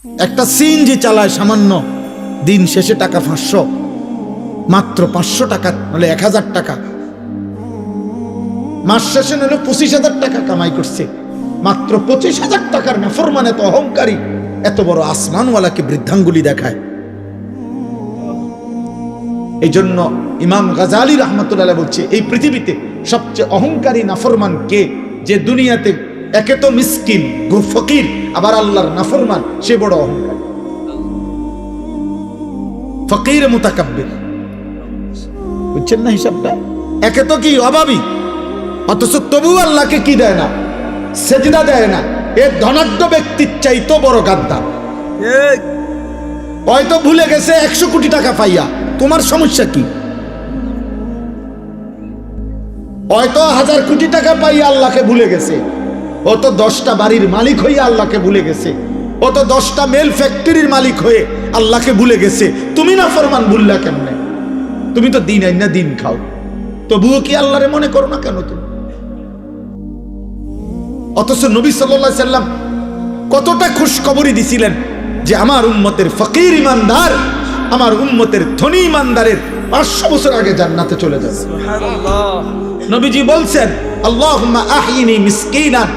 একটা সিএনজি চালায় সামান্য, দিন শেষে টাকা 500, মাত্র 500 টাকা হলে 1000 টাকা, মাস শেষে হলে 25,000 টাকা কামাই করছে। মাত্র 25,000 টাকার নাফরমান এত অহংকারী, এত বড় আসমানওয়ালাকে বৃদ্ধাঙ্গুলি দেখায়। এই জন্য ইমাম গাজালি রাহমাতুল্লাহ বলছে, এই পৃথিবীতে সবচেয়ে অহংকারী নাফরমান কে? যে দুনিয়াতে একে তো মিসকিন ফকির, আবার আল্লাহর নাফরমান, সে বড় অহংকারী। ফকির মুতাকাব্বির, বুঝছেন না হিসাবটা? একে তো কি অভাবী, অথচ তবু আল্লাহকে কি দেয় না? সেজদা দেয় না। এ ধনাঢ্য ব্যক্তির চাইতো বড় গাদ্দার। হয়তো ভুলে গেছে 100 কোটি টাকা পাইয়া, তোমার সমস্যা কি? হয়তো 1000 কোটি টাকা পাইয়া আল্লাহকে ভুলে গেছে। ও তো 10টা বাড়ির মালিক হইয়া আল্লাহকে ভুলে গেছে। ও তো 10টা মেল ফ্যাক্টরির মালিক হয়ে আল্লাহকে ভুলে গেছে। তুমি না ফরমান ভুললা কেমনে? তুমি তো দিন আইনা দিন খাও, তবুও কি আল্লাহরে মনে করো না কেন তুমি? অথচ নবী সাল্লাল্লাহু আলাইহি সাল্লাম কতটা খুশখবরি দিছিলেন যে আমার উম্মতের ফকির ইমানদার, আমার উম্মতের ধনী ইমানদারের 500 বছর আগে জান্নাতে চলে যাবে। সুবহানাল্লাহ। নবীজি বলছেন, আল্লাহুম্মা আহইনি মিসকিনান,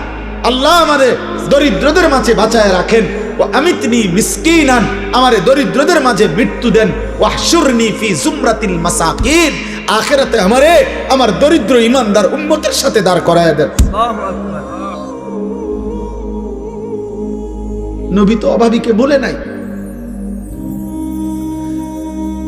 আল্লাহ আমারে দরিদ্রদের মাঝে বাঁচায় রাখেন, ওয়া আমিতনি মিসকিনান, আমারে দরিদ্রদের মাঝে মৃত্যু দেন, ওয়াহশুরনি ফি জুমরাতিল মাসাকিন, আখিরাতে আমারে আমার দরিদ্র ইমানদার উম্মতের সাথে দাঁড় করায় দেন। আল্লাহু আকবার। নবী তো অভাবীকে বলে নাই।